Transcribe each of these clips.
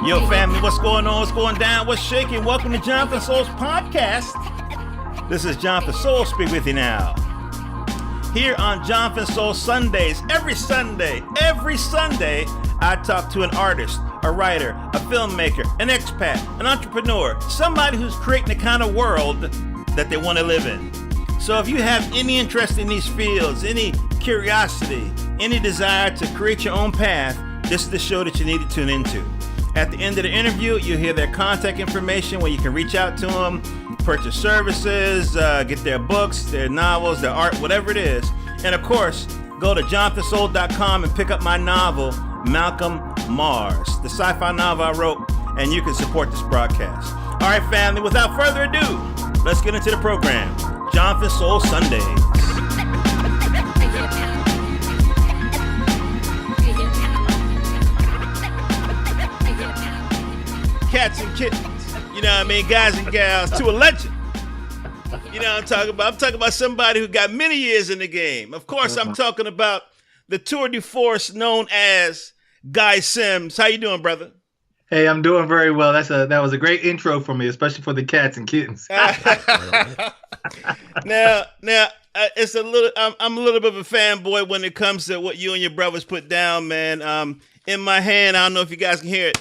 Yo, family, what's going on? What's going down? What's shaking? Welcome to Jonathan Soul's podcast. This is Jonathan Soul speak with you now. Here on Jonathan Soul Sundays, every Sunday, I talk to an artist, a writer, a filmmaker, an expat, an entrepreneur, somebody who's creating the kind of world that they want to live in. So if you have any interest in these fields, any curiosity, any desire to create your own path, this is the show that you need to tune into. At the end of the interview, you'll hear their contact information where you can reach out to them, purchase services, get their books, their novels, their art, whatever it is. And of course, go to jonathansoul.com and pick up my novel, Malcolm Mars, the sci-fi novel I wrote, and you can support this broadcast. All right, family, without further ado, let's get into the program. Jonathan Soul Sundays. Cats and kittens, you know what I mean, guys and gals, to a legend. You know what I'm talking about? I'm talking about somebody who got many years in the game. Of course, I'm talking about the tour de force known as Guy Sims. How you doing, brother? Hey, I'm doing very well. That was a great intro for me, especially for the cats and kittens. Now, it's a little. I'm a little bit of a fanboy when it comes to what you and your brothers put down, man. In my hand, I don't know if you guys can hear it.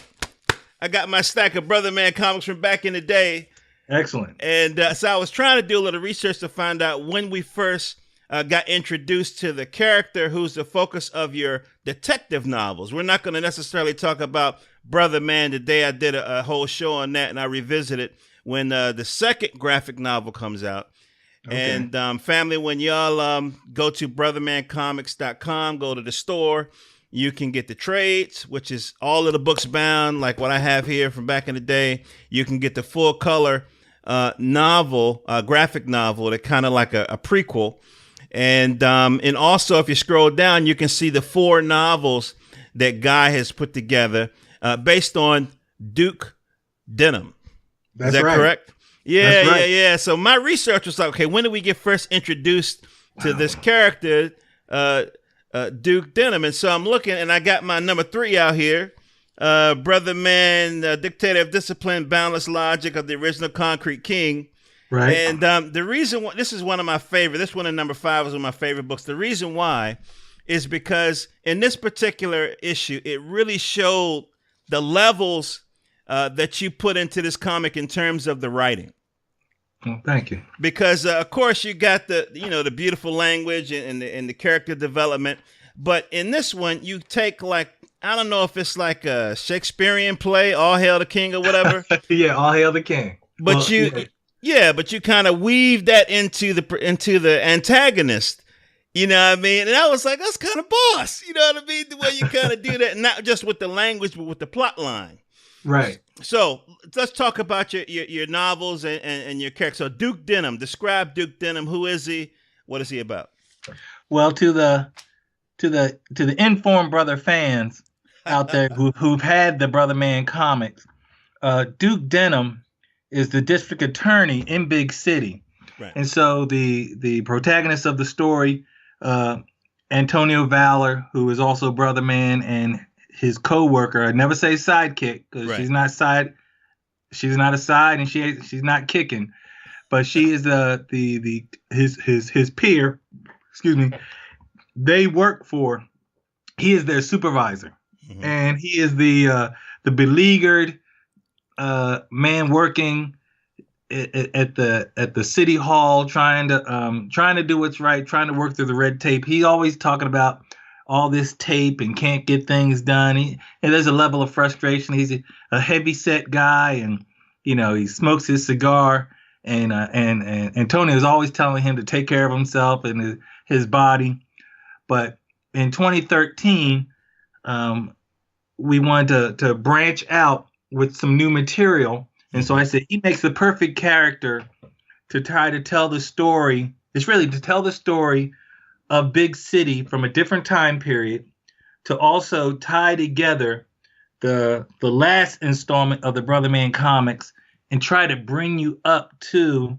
I got my stack of Brotherman comics from back in the day. Excellent. And so I was trying to do a little research to find out when we first got introduced to the character who's the focus of your detective novels. We're not going to necessarily talk about Brotherman today. I did a whole show on that, and I revisited when the second graphic novel comes out. Okay. And family, when y'all go to brothermancomics.com, go to the store, you can get the trades, which is all of the books bound, like what I have here from back in the day. You can get the full color novel, graphic novel, that kind of like a prequel. And also, if you scroll down, you can see the 4 novels that Guy has put together based on Duke Denim. That's is that right. correct? Yeah, That's right. yeah. So my research was like, okay, when did we get first introduced to this character, Duke Denim? And so I'm looking, and I got my number 3 out here. Brotherman, dictator of discipline, boundless logic of the original Concrete King. Right. And the reason why, this is one of my favorite, this one in number 5 is one of my favorite books. The reason why is because in this particular issue, it really showed the levels that you put into this comic in terms of the writing. Well, thank you. Because of course you got the beautiful language and the character development, but in this one you take, like, I don't know if it's like a Shakespearean play, All Hail the King or whatever. Yeah, All Hail the King. But but you kind of weave that into the antagonist. You know what I mean? And I was like, that's kind of boss. You know what I mean? The way you kind of do that, not just with the language, but with the plot line. Right. So let's talk about your novels and your character. So Duke Denim, describe Duke Denim. Who is he? What is he about? Well, to the informed brother fans out there who've had the Brotherman comics, Duke Denim is the district attorney in Big City. Right. And so the protagonist of the story, Antonio Valor, who is also Brotherman, and his co-worker, I never say sidekick because Right. she's not a side, and she's not kicking, but she is his peer. Excuse me. They work for. He is their supervisor, and he is the beleaguered man working at the city hall, trying to do what's right, trying to work through the red tape. He's always talking about all this tape and can't get things done. And there's a level of frustration. He's a heavy set guy, and he smokes his cigar. And Antonio is always telling him to take care of himself and his body. But in 2013, we wanted to branch out with some new material. And so I said, he makes the perfect character to try to tell the story. It's really to tell the story of Big City from a different time period, to also tie together the last installment of the Brotherman comics and try to bring you up to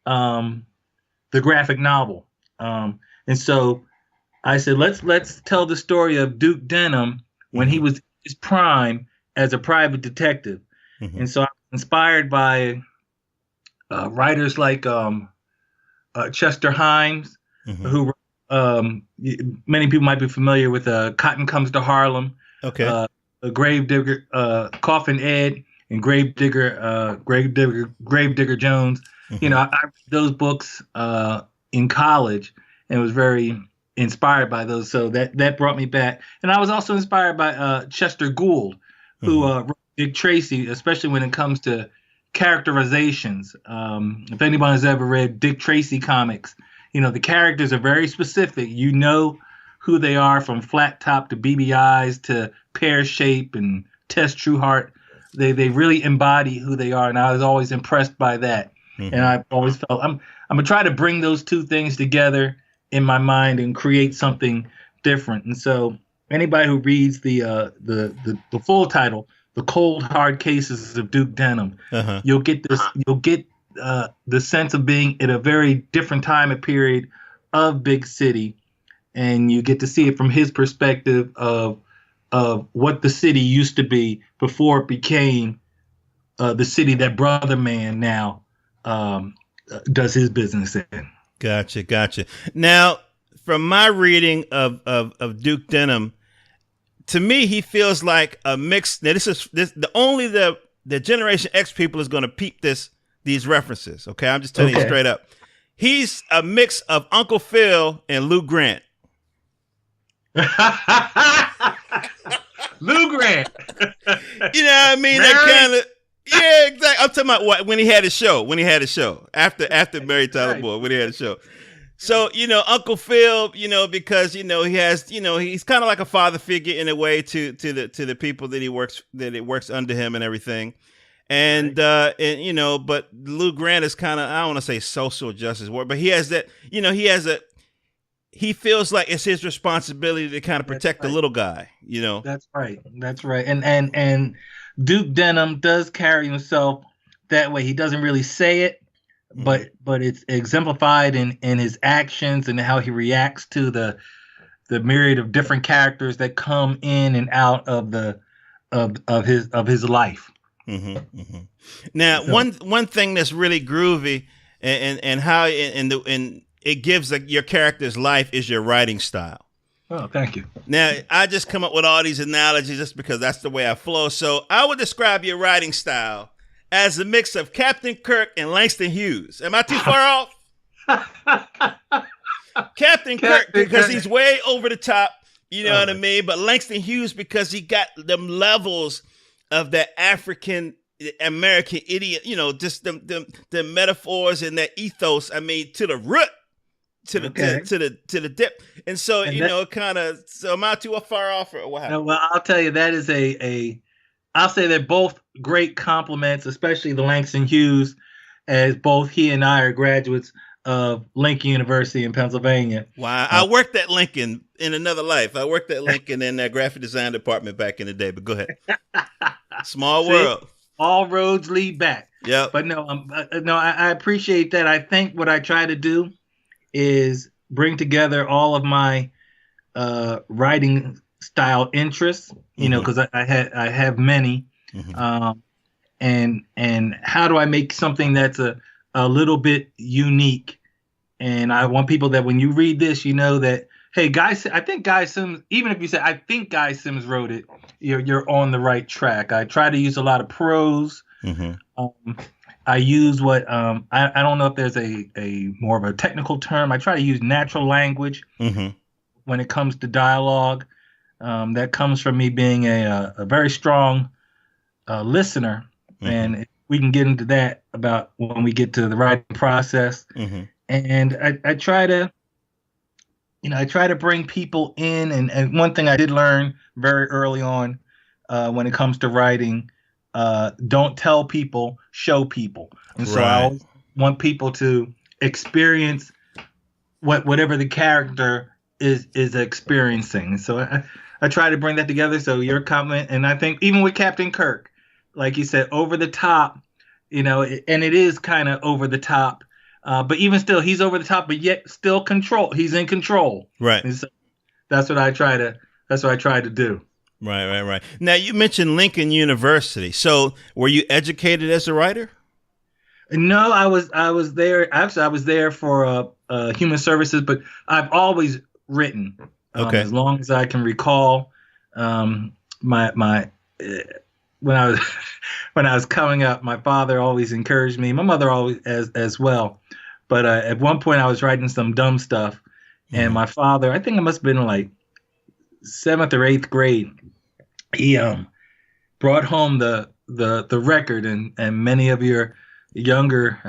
the graphic novel. And so I said, let's tell the story of Duke Denim when he was in his prime as a private detective. Mm-hmm. And so I was inspired by writers like Chester Himes, Mm-hmm. who many people might be familiar with Cotton Comes to Harlem, Okay. Gravedigger, Coffin Ed, and Gravedigger Jones. Mm-hmm. I read those books in college and was very inspired by those. So that brought me back. And I was also inspired by Chester Gould, who wrote Dick Tracy, especially when it comes to characterizations. If anyone has ever read Dick Tracy comics, the characters are very specific. You know who they are, from Flat Top to BB-Eyes to Pear Shape and Tess Trueheart. They really embody who they are, and I was always impressed by that. Mm-hmm. And I've always felt I'm gonna try to bring those two things together in my mind and create something different. And so anybody who reads the full title, The Cold Hard Cases of Duke Denim, you'll get the sense of being at a very different time and period of Big City, and you get to see it from his perspective of what the city used to be before it became the city that Brotherman now does his business in. Gotcha. Now, from my reading of Duke Denim, to me, he feels like a mix. Now, only the Generation X people is going to peep these references. Okay, I'm just telling you straight up. He's a mix of Uncle Phil and Lou Grant. Lou Grant. You know what I mean? That kind of. Yeah, exactly. I'm talking about when he had a show. After Mary Tyler Moore, when he had a show. So, Uncle Phil, because, he has, he's kind of like a father figure in a way to the people that it works under him and everything. And, but Lou Grant is kind of, I don't want to say social justice work, but he has that, he feels like it's his responsibility to kind of protect the little guy, That's right. And Duke Denim does carry himself that way. He doesn't really say it, but it's exemplified in his actions and how he reacts to the myriad of different characters that come in and out of his life. Mm-hmm, mm-hmm. Now, one thing that's really groovy and how and it gives your character's life is your writing style. Oh, thank you. Now, I just come up with all these analogies just because that's the way I flow. So I would describe your writing style as a mix of Captain Kirk and Langston Hughes. Am I too far off? Captain Kirk because he's way over the top, you know what I mean? But Langston Hughes because he got them levels of that African American idiot, just the metaphors and that ethos. I mean, to the root. To the dip, and so kind of. So am I too far off, or what happened? No, well, I'll tell you that is I'll say they're both great compliments, especially the Langston Hughes, as both he and I are graduates of Lincoln University in Pennsylvania. Wow, I worked at Lincoln in another life. I worked at Lincoln in that graphic design department back in the day. But go ahead. Small world. All roads lead back. Yeah, but I appreciate that. I think what I try to do is bring together all of my writing style interests, because I have many, and how do I make something that's a little bit unique? And I want people that when you read this, that, hey, I think Guy Sims, even if you say I think Guy Sims wrote it, you're on the right track. I try to use a lot of prose. I use what I don't know if there's a more of a technical term. I try to use natural language when it comes to dialogue. That comes from me being a very strong listener, and we can get into that about when we get to the writing process. And I try to, bring people in. And one thing I did learn very early on when it comes to writing. Don't tell people, show people. And so I always want people to experience whatever the character is experiencing. And so I try to bring that together. So your comment, and I think even with Captain Kirk, like you said, over the top, and it is kind of over the top, but even still, he's over the top, but yet still he's in control. Right. And so that's what I try to do. Right. Now you mentioned Lincoln University. So were you educated as a writer? No, I was there. Actually, I was there for human services, but I've always written Okay. as long as I can recall. My when I was when I was coming up, my father always encouraged me. My mother always as well. But at one point, I was writing some dumb stuff, and Mhm. my father, I think it must have been like seventh or eighth grade, he brought home the record, and many of your younger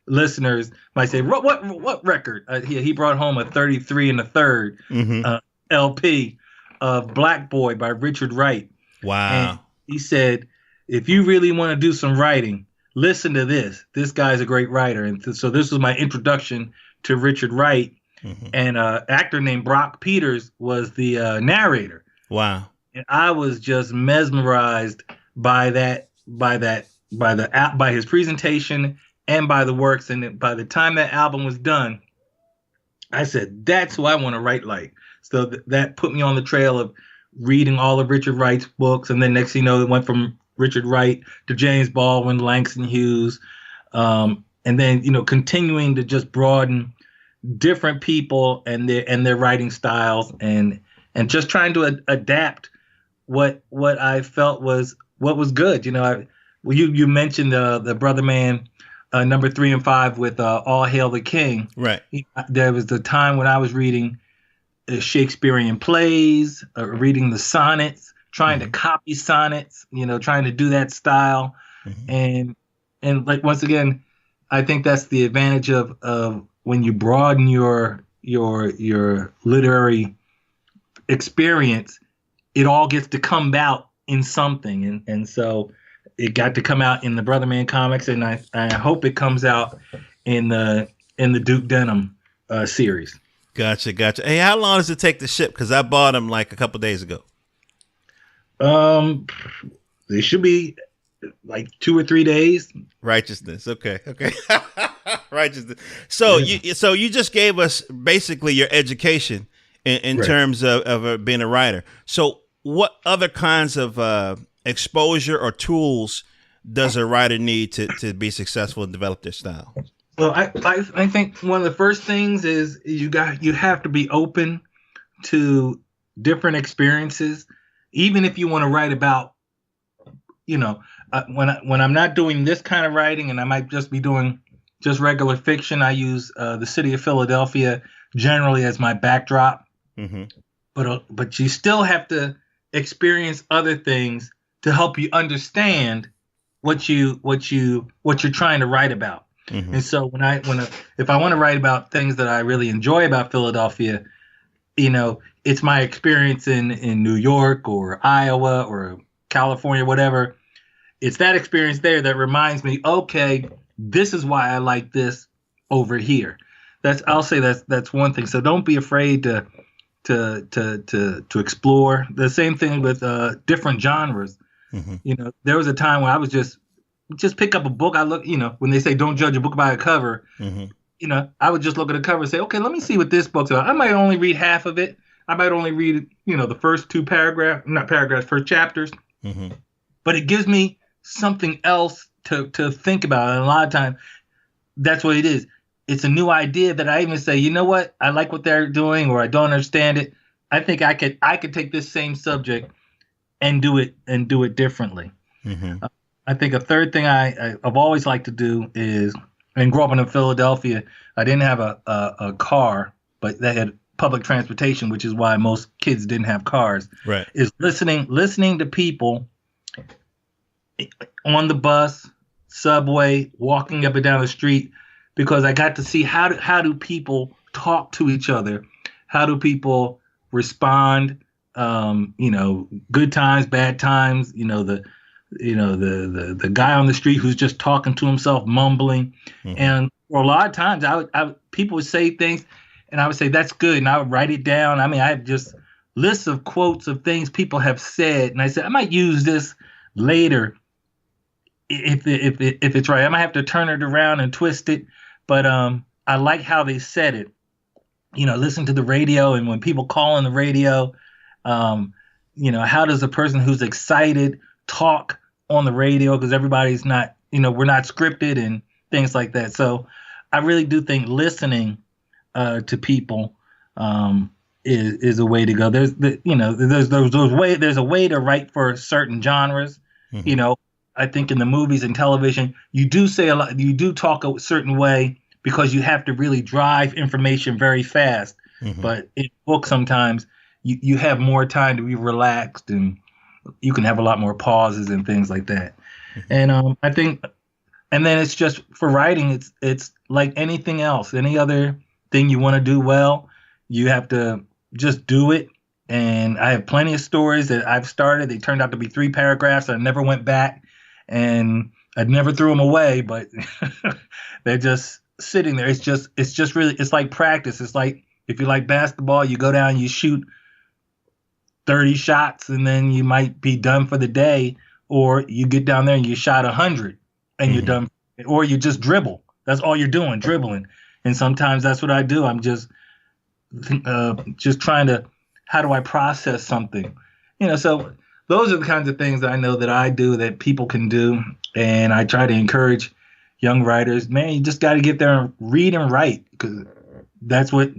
listeners might say, what record? He brought home a 33 and a third Mhm. LP of Black Boy by Richard Wright. And Wow. he said, if you really want to do some writing, listen to this. This guy's a great writer. And so this was my introduction to Richard Wright. Mhm. And an actor named Brock Peters was the narrator. Wow. And I was just mesmerized by by his presentation and by the works. And by the time that album was done, I said, that's who I want to write like. So that put me on the trail of reading all of Richard Wright's books. And then next thing you know, it went from Richard Wright to James Baldwin, Langston Hughes. And then, continuing to just broaden different people and their writing styles, and just trying to adapt what I felt was what was good. You mentioned the Brotherman number 3 and 5 with All Hail the King. Right. There was the time when I was reading Shakespearean plays, reading the sonnets, trying to copy sonnets, trying to do that style. Mhm. And like, once again, I think that's the advantage of when you broaden your literary experience, it all gets to come out in something. And so it got to come out in the Brotherman comics, and I hope it comes out in the Duke Denim series. Gotcha. Hey, how long does it take to ship? Because I bought them like a couple days ago. They should be like 2 or 3 days. Righteousness. Okay. Righteousness. So you just gave us basically your education in Right. terms of being a writer. So what other kinds of exposure or tools does a writer need to be successful and develop their style? Well, I think one of the first things is you have to be open to different experiences, even if you want to write about, when I'm not doing this kind of writing, and I might just be doing just regular fiction. I use the city of Philadelphia generally as my backdrop, Mm-hmm. but you still have to experience other things to help you understand what you're trying to write about. Mm-hmm. And so if I want to write about things that I really enjoy about Philadelphia, it's my experience in New York or Iowa or California, whatever. It's that experience there that reminds me, okay, this is why I like this over here. I'll say that's one thing. So don't be afraid to explore. The same thing with different genres. Mm-hmm. There was a time when I was just pick up a book. I look, when they say don't judge a book by a cover, Mm-hmm. I would just look at the cover and say, okay, let me see what this book's about. I might only read half of it. I might only read, the first first chapters, Mm-hmm. but it gives me something else to think about. And a lot of times that's what it is. It's a new idea that I even say, you know what? I like what they're doing, or I don't understand it. I think I could take this same subject and do it differently. Mm-hmm. I think a third thing I've always liked to do is, and growing up in Philadelphia, I didn't have a car, but they had public transportation, which is why most kids didn't have cars. Right. Is listening to people on the bus, subway, walking up and down the street, because I got to see how do people talk to each other, how do people respond, good times, bad times, the guy on the street who's just talking to himself, mumbling. Mm-hmm. And for a lot of times people would say things and I would say, that's good. And I would write it down. I mean, I have just lists of quotes of things people have said. And I said, I might use this later if it's right. I might have to turn it around and twist it. But I like how they said it. Listen to the radio, and when people call on the radio, how does a person who's excited talk on the radio? Because everybody's not, we're not scripted and things like that. So I really do think listening to people is a way to go. There's there's a way to write for certain genres. Mm-hmm. I think in the movies and television, you do say a lot, you do talk a certain way because you have to really drive information very fast. Mm-hmm. But in books, sometimes you have more time to be relaxed, and you can have a lot more pauses and things like that. Mm-hmm. And I think, and then it's just for writing, it's like anything else, any other thing you want to do well, you have to just do it. And I have plenty of stories that I've started. They turned out to be 3 paragraphs. I never went back, and I never threw them away, but they're just sitting there. It's just really, it's like practice. It's like if you like basketball, you go down, you shoot 30 shots, and then you might be done for the day, or you get down there and you shot 100 and you're done, or you just dribble. That's all you're doing, dribbling. And sometimes that's what I do. I'm just trying to, how do I process something? So those are the kinds of things that I know that I do that people can do. And I try to encourage young writers, man, you just got to get there and read and write, because that's what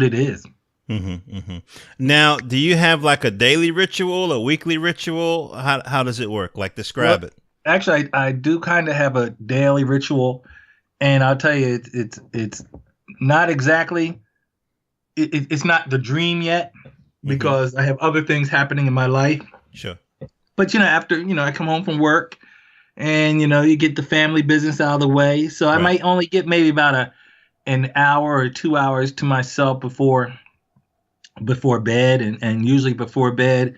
it is. Mm-hmm, mm-hmm. Now, do you have like a daily ritual, a weekly ritual? How does it work? Like, describe it. Actually, I do kind of have a daily ritual, and I'll tell you, it's not exactly, it's not the dream yet, because I have other things happening in my life. Sure. But after I come home from work, and you get the family business out of the way, so I might only get maybe about an hour or 2 hours to myself before bed, and usually before bed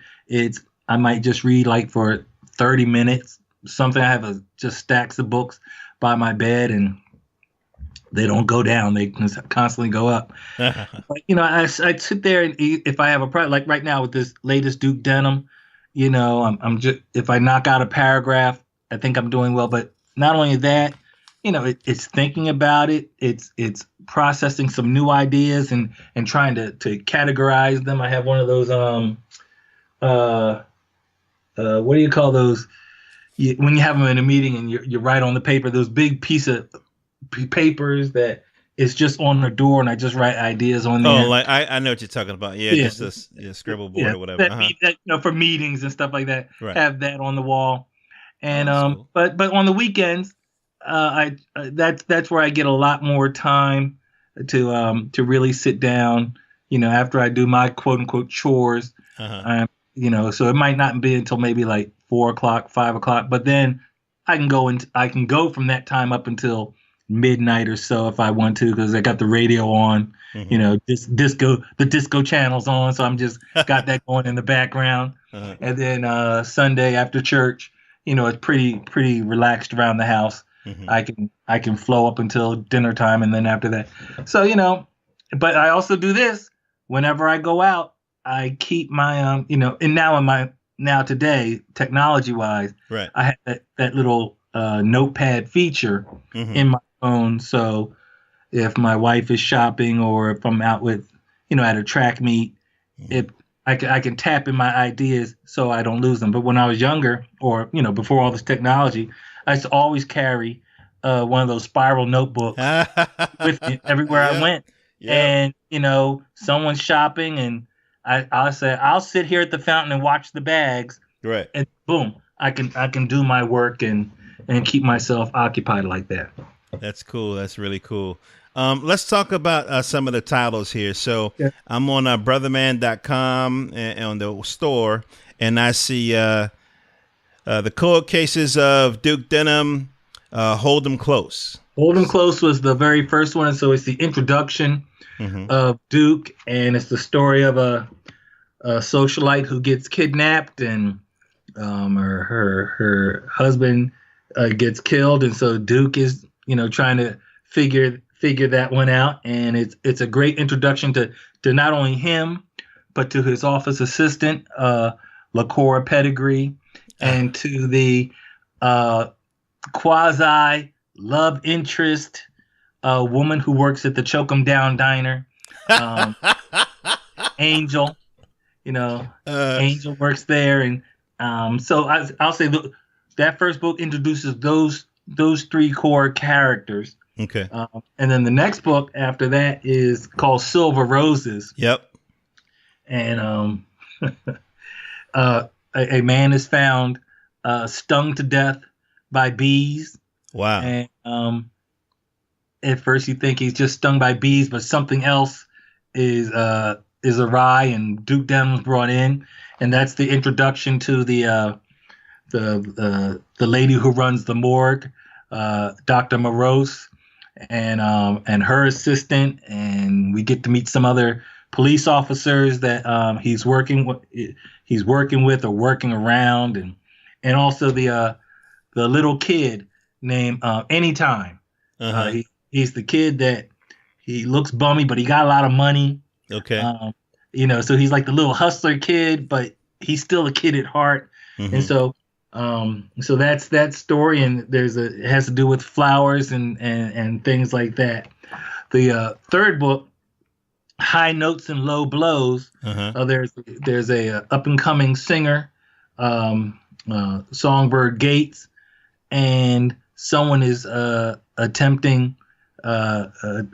I might just read like for 30 minutes something. I have just stacks of books by my bed, and they don't go down, they constantly go up. But, I sit there, and if I have a project, like right now with this latest Duke Denim, I'm just, if I knock out a paragraph, I think I'm doing well. But not only that, it's thinking about it. It's processing some new ideas and trying to categorize them. I have one of those what do you call those? When you have them in a meeting and you write on the paper, those big piece of papers that is just on the door, and I just write ideas on there. Oh, like I know what you're talking about. Yeah, just a scribble board or whatever. That, for meetings and stuff like that. Right. Have that on the wall. And cool. but on the weekends, that's where I get a lot more time to really sit down. After I do my quote unquote chores. So it might not be until maybe like 4 o'clock, 5 o'clock, but then I can go from that time up until midnight or so if I want to, because I got the radio on, the disco channel's on, so I'm just got that going in the background. And then Sunday after church, it's pretty relaxed around the house. I can flow up until dinner time, and then after that, so but I also do this whenever I go out. I keep my and now today, technology wise, right, I have that little notepad feature in my phone. So if my wife is shopping, or if I'm out with at a track meet, I can tap in my ideas so I don't lose them. But when I was younger, or before all this technology, I used to always carry one of those spiral notebooks with me everywhere I went. And someone's shopping, and I'll say, I'll sit here at the fountain and watch the bags. Right. And boom, I can do my work and keep myself occupied like that. That's cool. That's really cool. Let's talk about some of the titles here. So I'm on Brotherman.com and on the store, and I see the Cold Cases of Duke Denim, Hold 'Em Close. Hold 'Em Close was the very first one, so it's the introduction of Duke, and it's the story of a socialite who gets kidnapped, and her husband gets killed, and so Duke is trying to figure that one out, and it's a great introduction to not only him but to his office assistant LaCora Pettigrew, and to the quasi love interest woman who works at the Choke 'Em Down diner, Angel. You know, Uh, Angel works there, and so I'll say that first book introduces those three core characters. okay. And then the next book after that is called Silver Roses, Yep. and a man is found stung to death by bees, Wow. and at first you think he's just stung by bees, but something else is awry, and Duke Denham's brought in, and that's the introduction to the lady who runs the morgue, Dr. Morose, and her assistant, and we get to meet some other police officers that he's working with or working around, and also the little kid named Anytime. Uh-huh. He's the kid that he looks bummy, but he got a lot of money. Okay. So he's like the little hustler kid, but he's still a kid at heart. Mhm. And so that's that story, and it has to do with flowers and things like that. The third book, High Notes and Low Blows. Uh-huh. There's a up and coming singer, Songbird Gates, and someone is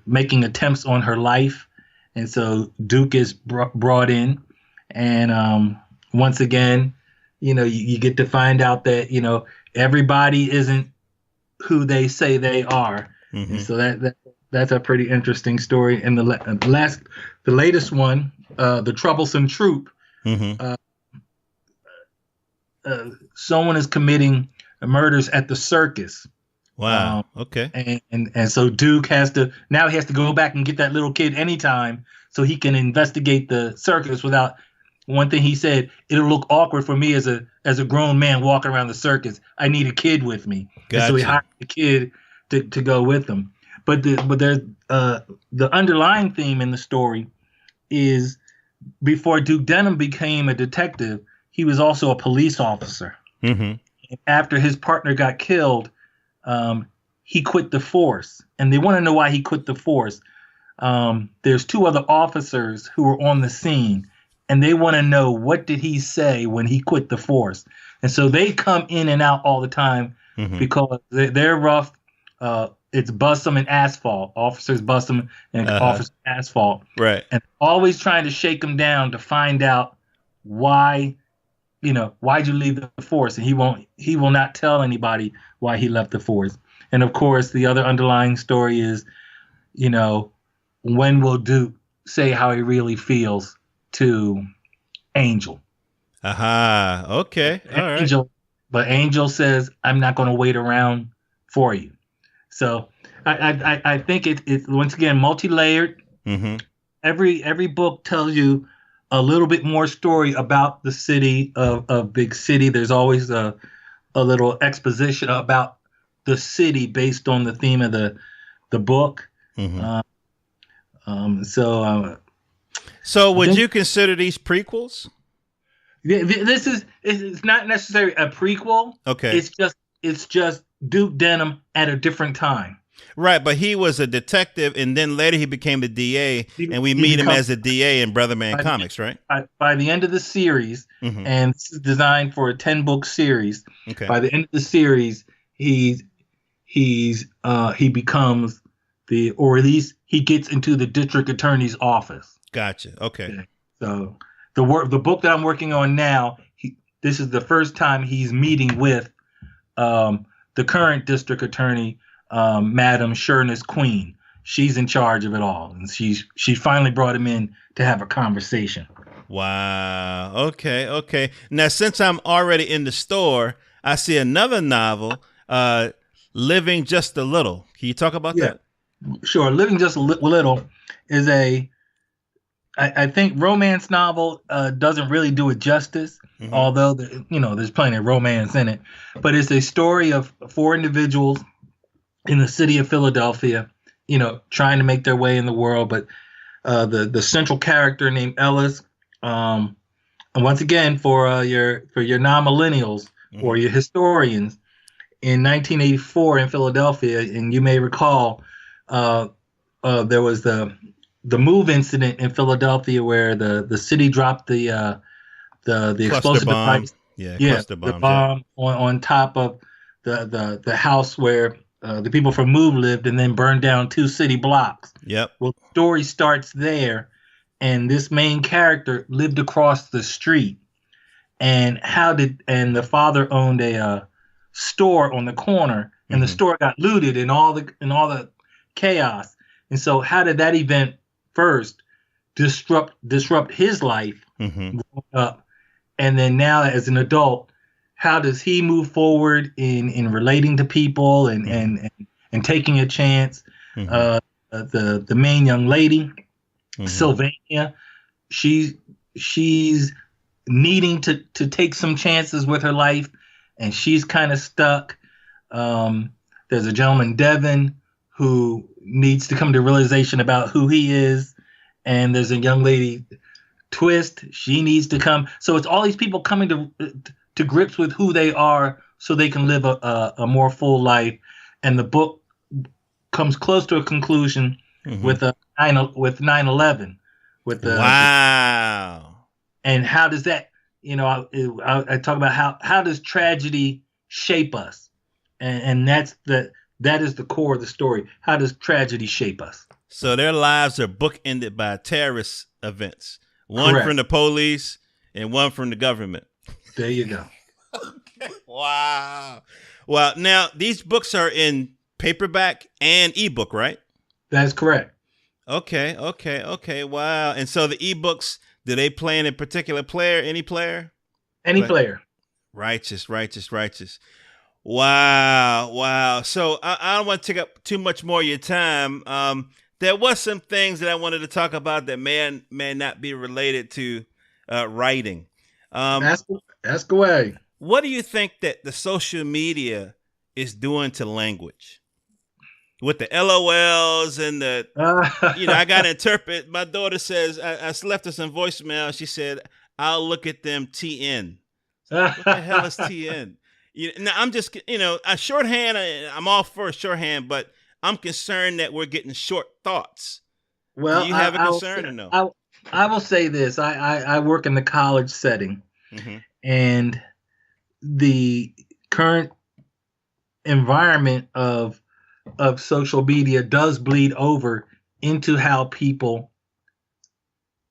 making attempts on her life, and so Duke is brought in, and once again, you get to find out that everybody isn't who they say they are, and so that's a pretty interesting story. And the latest one, The Troublesome Troop. Someone is committing murders at the circus. Wow. Okay. And so Duke has to go back and get that little kid Anytime so he can investigate the circus without. One thing he said, it'll look awkward for me as a grown man walking around the circus. I need a kid with me. Gotcha. And so he hired the kid to go with him. But there's the underlying theme in the story is before Duke Denham became a detective, he was also a police officer. After his partner got killed, he quit the force, and they want to know why he quit the force. There's two other officers who were on the scene, and they want to know, what did he say when he quit the force? And so they come in and out all the time because they're rough. It's bust them and asphalt. Officers bust them and officers asphalt. Right. And always trying to shake him down to find out why'd you leave the force? And he will not tell anybody why he left the force. And of course, the other underlying story is, when will Duke say how he really feels to Angel? Aha. Okay. All right. But Angel says, I'm not going to wait around for you. So I think it's once again multi-layered. Every book tells you a little bit more story about the city of Big City. There's always a little exposition about the city based on the theme of the book. So would you consider these prequels? It's not necessarily a prequel. Okay. It's just Duke Denham at a different time. Right, but he was a detective, and then later he became a DA, and we meet him as a DA in Brotherman Comics, right? By the end of the series, and this is designed for a 10-book series. Okay. By the end of the series, he becomes or at least he gets into the district attorney's office. Gotcha. Okay. So the book that I'm working on now, this is the first time he's meeting with the current district attorney, Madam Sureness Queen. She's in charge of it all, and she finally brought him in to have a conversation. Wow. Okay. Now, since I'm already in the store, I see another novel, Living Just a Little. Can you talk about that? Sure. Living Just a Little is I think romance novel doesn't really do it justice, although there's plenty of romance in it. But it's a story of 4 individuals in the city of Philadelphia, trying to make their way in the world. But the central character named Ellis, and once again for your non-millennials or your historians, in 1984 in Philadelphia, and you may recall, there was the the move incident in Philadelphia where the city dropped the Cluster explosive bomb. device. Yeah, Yeah, cluster the bombs. Yeah. bomb on top of the house where the people from Move lived, and then burned down 2 city blocks. Yep. Well, the story starts there, and this main character lived across the street. And the father owned a store on the corner, and the store got looted, and all the chaos. And so, how did that event first disrupt his life growing up, and then now as an adult, how does he move forward in relating to people and taking a chance? The main young lady, Sylvania, she's needing to take some chances with her life, and she's kind of stuck. There's a gentleman, Devin, who needs to come to realization about who he is, and there's a young lady, Twist. She needs to come. So it's all these people coming to grips with who they are, so they can live a more full life. And the book comes close to a conclusion with 9/11. Wow. And how does that, I talk about how does tragedy shape us, and that is the core of the story. How does tragedy shape us? So their lives are bookended by terrorist events. One Correct. from the police and one from the government. There you go. Okay. Wow. Well, now these books are in paperback and ebook, right? That's correct. Okay. Wow. And so the ebooks, do they play in a particular player? Any player? Any player. Righteous. Wow. So I don't want to take up too much more of your time. There was some things that I wanted to talk about that may not be related to writing. Ask away. What do you think that the social media is doing to language? With the LOLs and the, I got to interpret. My daughter says, I left her some voicemail. She said, I'll look at them TN. What the hell is TN? Now, I'm just, a shorthand, I'm all for a shorthand, but I'm concerned that we're getting short thoughts. Well, do you have a concern or no? I will say this. I work in the college setting, and the current environment of social media does bleed over into how people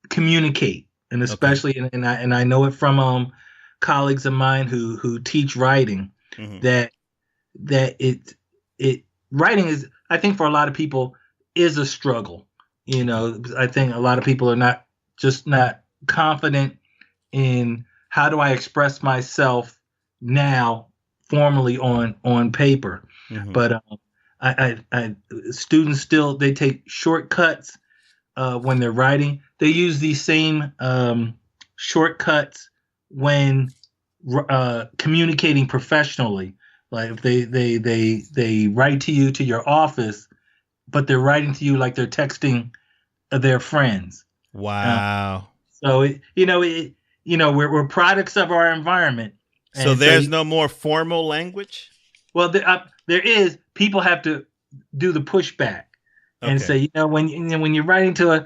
communicate, and especially, and I know it from colleagues of mine who teach writing, that writing is, I think, for a lot of people, is a struggle. I think a lot of people are not confident in how do I express myself now formally on paper. But I students still, they take shortcuts when they're writing. They use these same shortcuts when communicating professionally. Like if they write to you to your office, but they're writing to you like they're texting their friends. Wow. So we're products of our environment. So there's no more formal language? Well, there is. People have to do the pushback and say, when you're writing to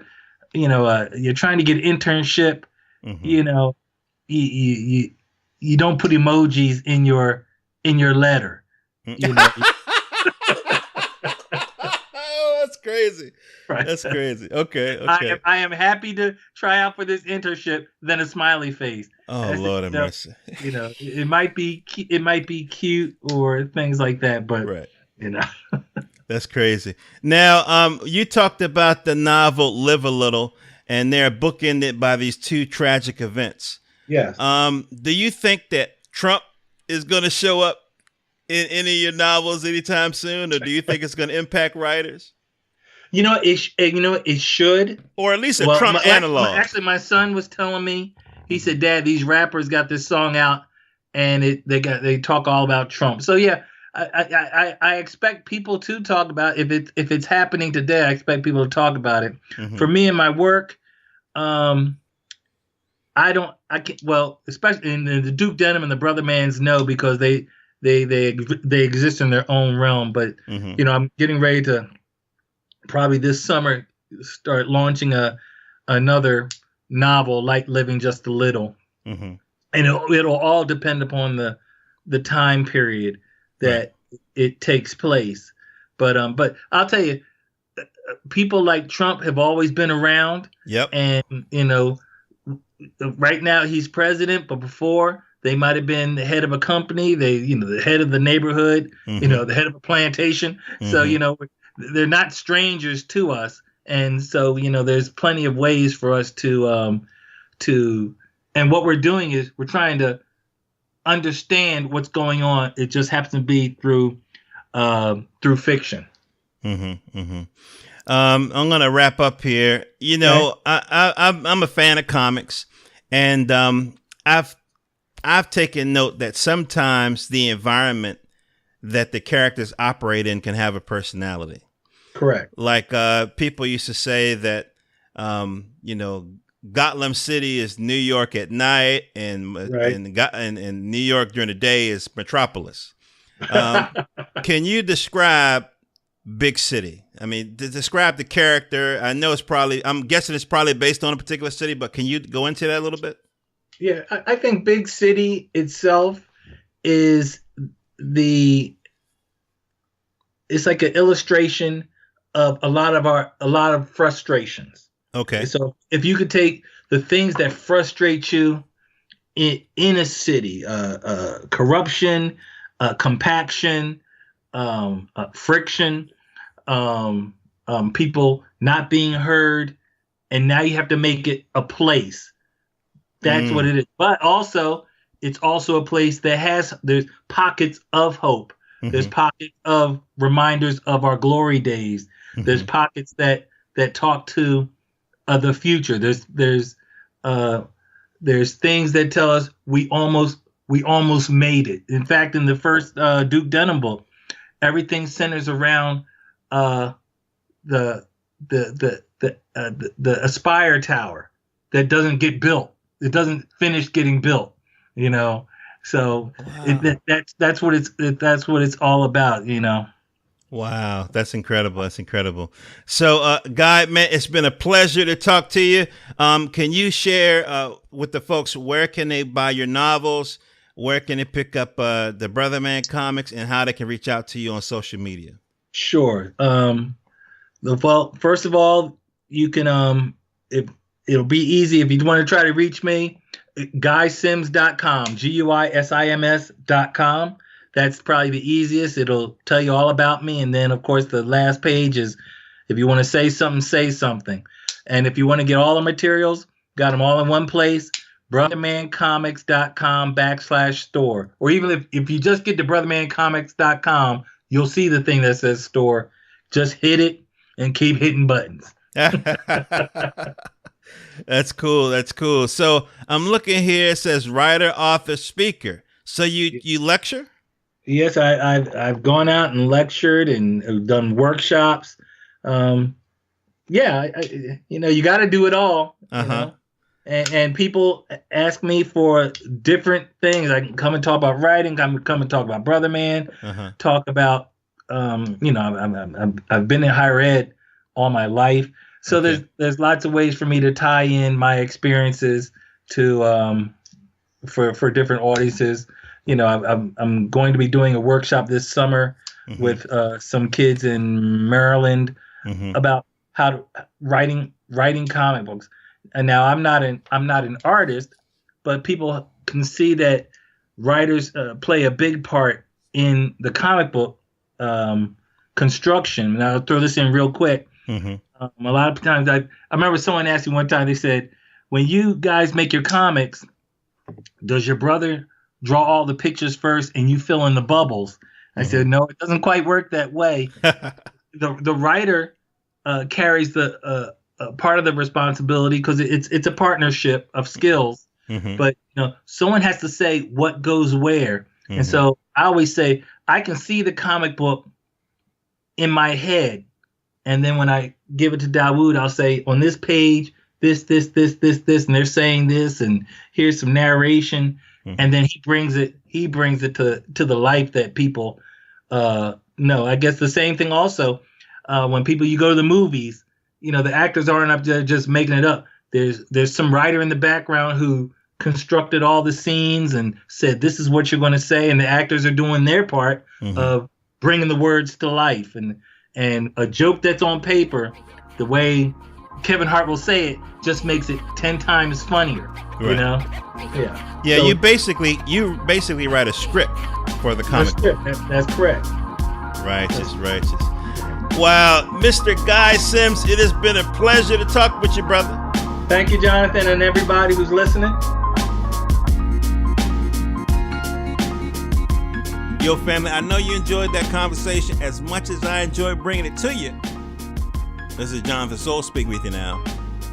you're trying to get an internship, you don't put emojis in your letter. Oh, that's crazy. Right. That's crazy. Okay. I am happy to try out for this internship. Then a smiley face. Oh, Lord have mercy. It might be cute or things like that, but right. That's crazy. Now, you talked about the novel Live a Little, and they're bookended by these two tragic events. Yes. Do you think that Trump is going to show up in any of your novels anytime soon, or do you think it's going to impact writers? It should, or at least a Trump analog. Actually, my son was telling me. He said, "Dad, these rappers got this song out, and they talk all about Trump." So yeah, I expect people to talk about if it's happening today. I expect people to talk about it. For me in my work, especially in the Duke Denim and the Brothermans know, because they exist in their own realm. But I'm getting ready to probably this summer start launching another novel like Living Just a Little, Mm-hmm. and it'll all depend upon the time period that it takes place. But I'll tell you, people like Trump have always been around. Yep. And right now he's president, but before they might have been the head of a company, the head of the neighborhood, Mm-hmm. the head of a plantation. Mm-hmm. So they're not strangers to us, and so there's plenty of ways for us to and what we're doing is we're trying to understand what's going on. It just happens to be through fiction. Mm-hmm. Mm-hmm. I'm gonna wrap up here. I'm a fan of comics, and I've taken note that sometimes the environment that the characters operate in can have a personality. Correct. Like people used to say that Gotham City is New York at night, and New York during the day is Metropolis. Can you describe Big City? I mean, describe the character. I'm guessing it's probably based on a particular city, but can you go into that a little bit? Yeah, I think Big City itself is it's like an illustration of a lot of frustrations. Okay. So if you could take the things that frustrate you in a city, corruption, compaction, friction, people not being heard, and now you have to make it a place. That's what it is. But also, it's also a place that there's pockets of hope. Mm-hmm. There's pockets of reminders of our glory days. Mm-hmm. There's pockets that talk to the future. There's things that tell us we almost made it. In fact, in the first Duke Denim book, everything centers around the Aspire Tower that doesn't get built. It doesn't finish getting built. So wow. That's what it's all about. Wow, that's incredible. That's incredible. So, Guy, man, it's been a pleasure to talk to you. Can you share with the folks, where can they buy your novels? Where can they pick up the Brotherman comics, and how they can reach out to you on social media? Sure. Well, first of all, you can, it'll be easy if you want to try to reach me, GuySims.com, GUISIMS.com. That's probably the easiest. It'll tell you all about me. And then, of course, the last page is if you want to say something, say something. And if you want to get all the materials, got them all in one place, brothermancomics.com/store. Or even if you just get to brothermancomics.com, you'll see the thing that says store. Just hit it and keep hitting buttons. That's cool. That's cool. So I'm looking here. It says writer, author, speaker. So you lecture? Yes, I've gone out and lectured and done workshops. You got to do it all. Uh-huh. And people ask me for different things. I can come and talk about writing. Come and talk about Brotherman. Uh-huh. Talk about I've been in higher ed all my life. So okay. There's lots of ways for me to tie in my experiences to for different audiences. I'm going to be doing a workshop this summer mm-hmm. with some kids in Maryland mm-hmm. about how to writing comic books. And now I'm not an artist, but people can see that writers play a big part in the comic book construction. And I'll throw this in real quick. Mm-hmm. A lot of times, I remember someone asked me one time. They said, "When you guys make your comics, does your brother draw all the pictures first and you fill in the bubbles?" I said, "No, it doesn't quite work that way. The writer carries the part of the responsibility because it's a partnership of skills. Mm-hmm. But someone has to say what goes where." Mm-hmm. And so I always say I can see the comic book in my head. And then when I give it to Dawood, I'll say, on this page, this, and they're saying this, and here's some narration. Mm-hmm. And then he brings it to the life that people know. I guess the same thing also when you go to the movies the actors aren't up there just making it up. There's some writer in the background who constructed all the scenes and said, this is what you're going to say. And the actors are doing their part of bringing the words to life. And a joke that's on paper, the way Kevin Hart will say it, just makes it 10 times funnier. Right. Yeah. Yeah. So, you basically write a script for the comic book. That's correct. Righteous. Wow, Mr. Guy Sims, it has been a pleasure to talk with you, brother. Thank you, Jonathan, and everybody who's listening. Yo, family, I know you enjoyed that conversation as much as I enjoyed bringing it to you. This is Jonathan Soul speaking with you now.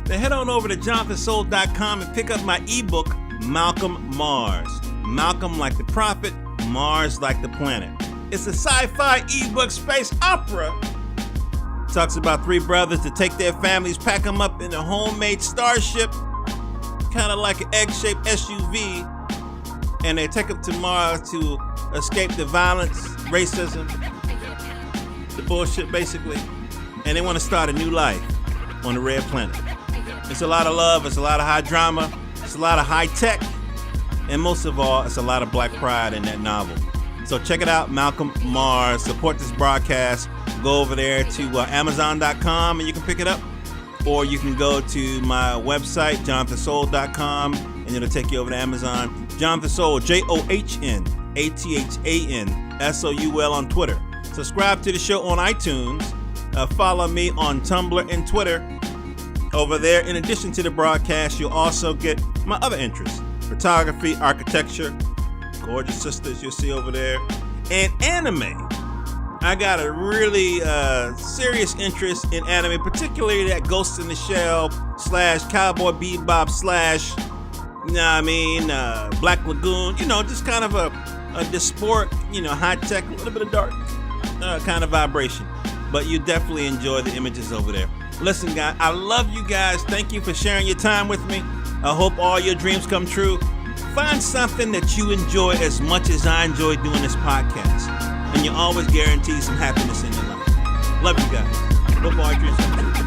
Then head on over to jonathansoul.com and pick up my ebook, Malcolm Mars. Malcolm like the prophet, Mars like the planet. It's a sci-fi ebook space opera. Talks about three brothers that take their families, pack them up in a homemade starship, kind of like an egg-shaped SUV, and they take them to Mars to escape the violence, racism, the bullshit basically, and they want to start a new life on the red planet. It's a lot of love, it's a lot of high drama, it's a lot of high tech, and most of all, it's a lot of black pride in that novel. So check it out, Malcolm Mars. Support this broadcast. Go over there to Amazon.com and you can pick it up. Or you can go to my website, jonathansoul.com, and it'll take you over to Amazon. Jonathan Soul, JohnAthanSoul on Twitter. Subscribe to the show on iTunes. Follow me on Tumblr and Twitter. Over there, in addition to the broadcast, you'll also get my other interests. Photography, architecture, gorgeous sisters you'll see over there, and anime. I got a really serious interest in anime, particularly that Ghost in the Shell / Cowboy Bebop / Black Lagoon. Just kind of a sport, high tech, a little bit of dark kind of vibration. But you definitely enjoy the images over there. Listen, guys, I love you guys. Thank you for sharing your time with me. I hope all your dreams come true. Find something that you enjoy as much as I enjoy doing this podcast. And you always guarantee some happiness in your life. Love you guys. Hope all your dreams come true.